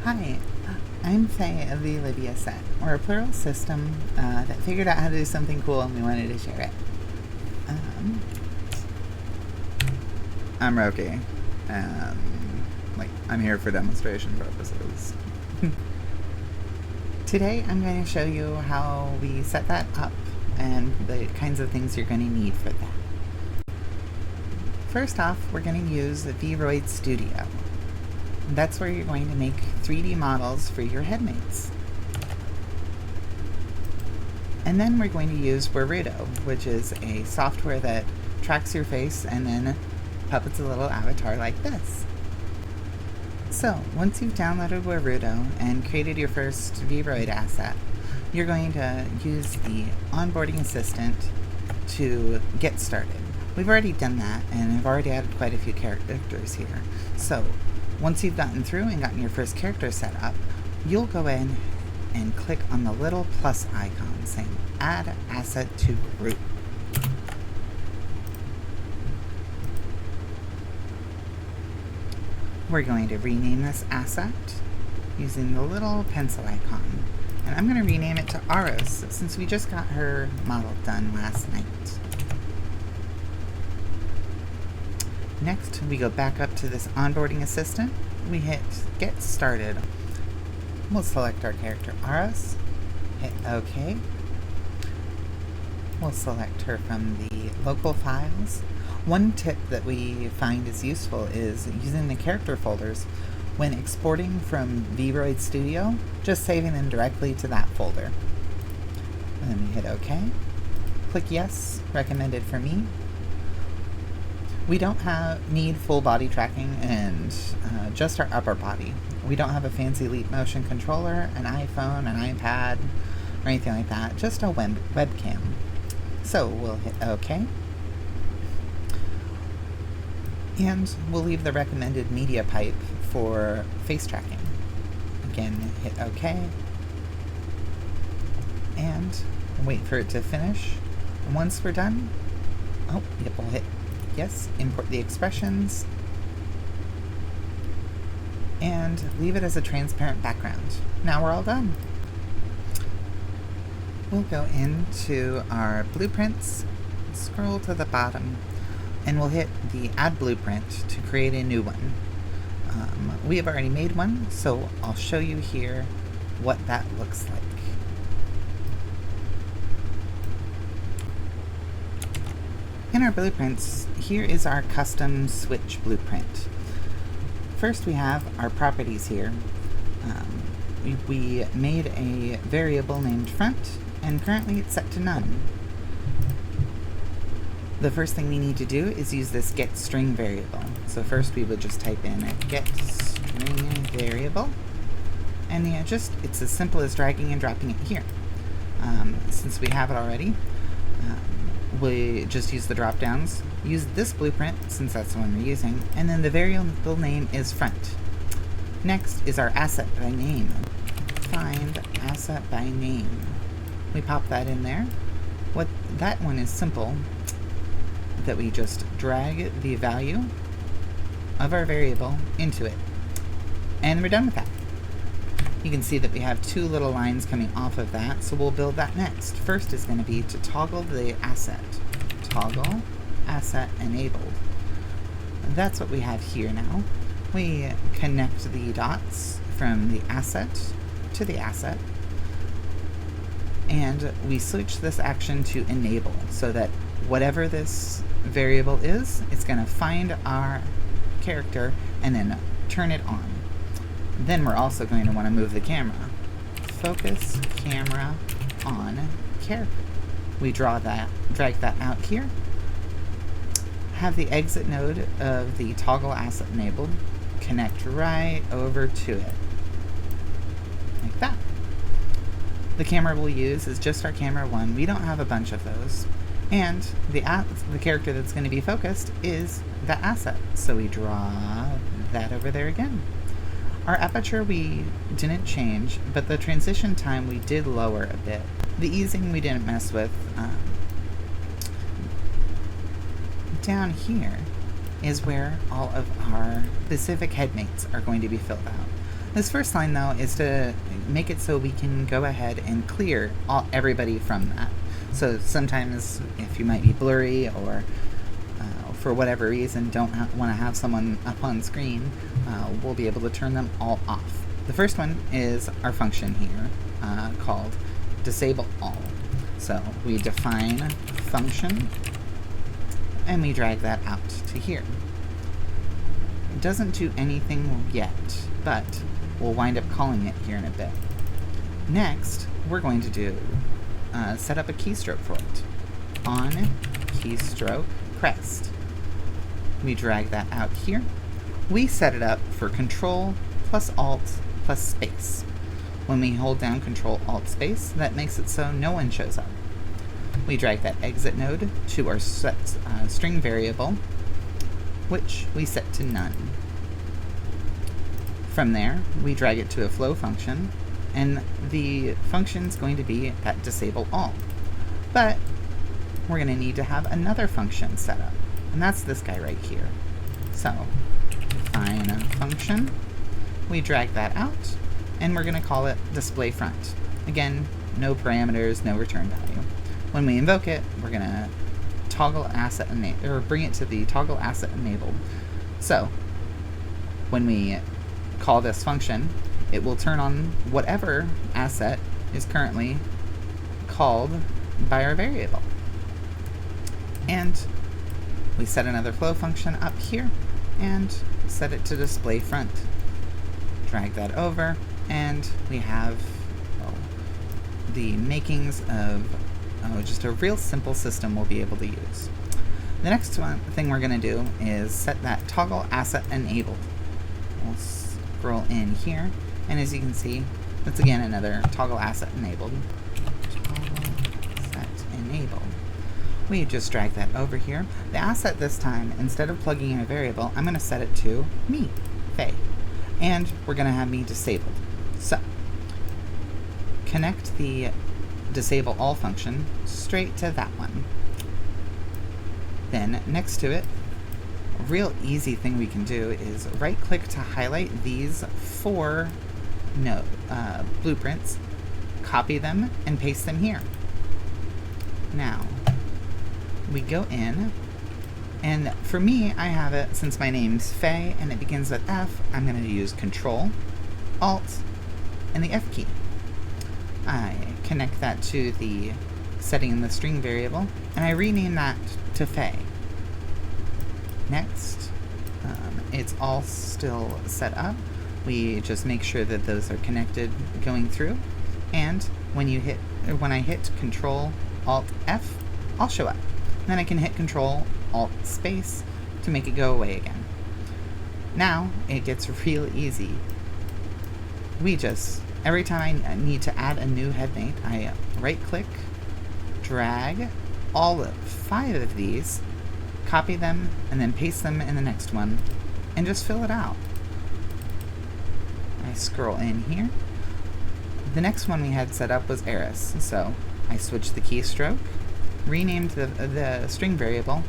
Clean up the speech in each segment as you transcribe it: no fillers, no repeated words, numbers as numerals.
Hi, I'm Faye of the Olivia set. We're a Plural system that figured out how to do something cool and we wanted to share it. I'm Roki. I'm here for demonstration purposes. Today I'm going to show you how we set that up and the kinds of things you're going to need for that. First off, we're going to use the Warudo Studio. That's where you're going to make 3D models for your headmates. And then we're going to use Warudo, which is a software that tracks your face and then puppets a little avatar like this. So, once you've downloaded Warudo and created your first Warudo asset, you're going to use the onboarding assistant to get started. We've already done that, and I've already added quite a few characters here. So, once you've gotten through and gotten your first character set up, you'll go in and click on the little plus icon saying Add Asset to Group. We're going to rename this asset using the little pencil icon. And I'm going to rename it to Aros since we just got her model done last night. Next, we go back up to this onboarding assistant. We hit Get Started. We'll select our character Aros, hit OK. We'll select her from the local files. One tip that we find is useful is using the character folders when exporting from Warudo Studio, just saving them directly to that folder. And then we hit OK. Click Yes, recommended for me. We don't need full body tracking and just our upper body. We don't have a fancy Leap Motion controller, an iPhone, an iPad, or anything like that, just a webcam. So we'll hit OK. And we'll leave the recommended media pipe for face tracking. Again, hit OK. And wait for it to finish. And once we're done, we'll hit Yes, import the expressions, and leave it as a transparent background. Now we're all done. We'll go into our blueprints, scroll to the bottom, and we'll hit the Add Blueprint to create a new one. We have already made one, so I'll show you here what that looks like. In our blueprints, here is our custom switch blueprint. First we have our properties here. We made a variable named front, and currently it's set to none. The first thing we need to do is use this getString variable. So first we would just type in a getString variable, and it's as simple as dragging and dropping it here. Since we have it already, we just use the drop downs, use this blueprint since that's the one we're using, and then the variable name is front. Next is our asset by name. Find asset by name. We pop that in there. That one is simple, that we just drag the value of our variable into it. And we're done with that. You can see that we have two little lines coming off of that, so we'll build that next. First is going to be to toggle the asset. Toggle asset enabled. That's what we have here now. We connect the dots from the asset to the asset, and we switch this action to enable so that whatever this variable is, it's going to find our character and then turn it on. Then we're also going to want to move the camera. Focus camera on character. We drag that out here. Have the exit node of the toggle asset enabled. Connect right over to it. Like that. The camera we'll use is just our camera 1. We don't have a bunch of those. And the character that's going to be focused is the asset. So we draw that over there again. Our aperture we didn't change, but the transition time we did lower a bit. The easing we didn't mess with. Down here is where all of our specific headmates are going to be filled out. This first line, though, is to make it so we can go ahead and clear everybody from that. So sometimes if you might be blurry or for whatever reason don't want to have someone up on screen, we'll be able to turn them all off. The first one is our function here called disable all. So we define function and we drag that out to here. It doesn't do anything yet, but we'll wind up calling it here in a bit. Next, we're going to do set up a keystroke for it. On keystroke pressed. We drag that out here. We set it up for Control plus Alt plus space. When we hold down Control Alt space, that makes it so no one shows up. We drag that exit node to our set, string variable, which we set to none. From there, we drag it to a flow function, and the function is going to be that disable all. But we're going to need to have another function set up, and that's this guy right here. So, define a function, we drag that out, and we're going to call it display front. Again, no parameters, no return value. When we invoke it, we're going to toggle asset or bring it to the toggle asset enabled. So, when we call this function, it will turn on whatever asset is currently called by our variable. And we set another flow function up here and set it to display front. Drag that over, and we have the makings of just a real simple system we'll be able to use. The next thing we're going to do is set that toggle asset enabled. We'll scroll in here, and as you can see, that's again another toggle asset enabled. Toggle asset enabled. We just drag that over here. The asset this time, instead of plugging in a variable, I'm going to set it to me, Faye. And we're going to have me disabled. So, connect the disable all function straight to that one. Then, next to it, a real easy thing we can do is right-click to highlight these 4 blueprints, copy them, and paste them here. Now, we go in, and for me, I have it, since my name's Faye and it begins with F, I'm going to use Control, Alt, and the F key. I connect that to the setting in the string variable, and I rename that to Faye. Next, it's all still set up. We just make sure that those are connected going through, and when I hit Control Alt F, I'll show up. Then I can hit Control Alt space to make it go away again. Now it gets real easy. Every time I need to add a new headmate, I right-click, drag all 5 of these, copy them, and then paste them in the next one, and just fill it out. I scroll in here. The next one we had set up was Eris, so I switched the keystroke, renamed the string variable,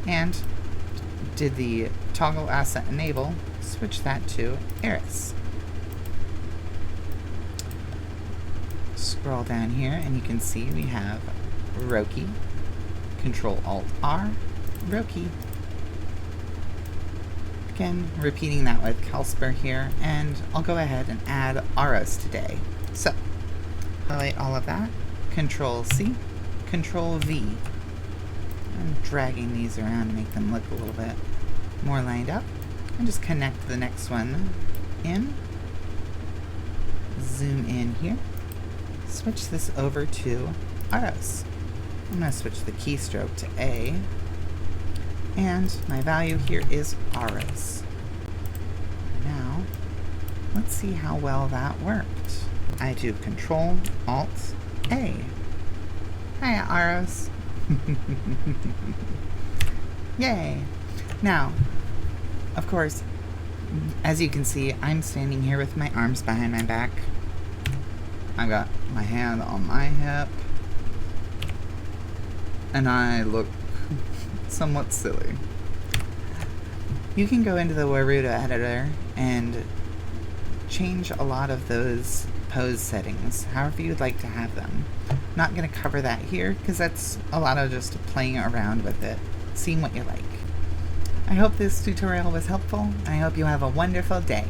and did the toggle asset enable, switch that to Eris. Scroll down here and you can see we have Roki, Control Alt R, Roki. Again, repeating that with Kalsper here, and I'll go ahead and add Aros today. So, highlight all of that, Control C, Control V. I'm dragging these around to make them look a little bit more lined up. And just connect the next one in. Zoom in here. Switch this over to Aros. I'm going to switch the keystroke to A. And my value here is Aros. Now, let's see how well that worked. I do Control Alt A. Hiya, Aros. Yay! Now, of course, as you can see, I'm standing here with my arms behind my back. I've got my hand on my hip, and I look somewhat silly. You can go into the Warudo editor and change a lot of those pose settings, however you'd like to have them. Not going to cover that here because that's a lot of just playing around with it, seeing what you like. I hope this tutorial was helpful. I hope you have a wonderful day.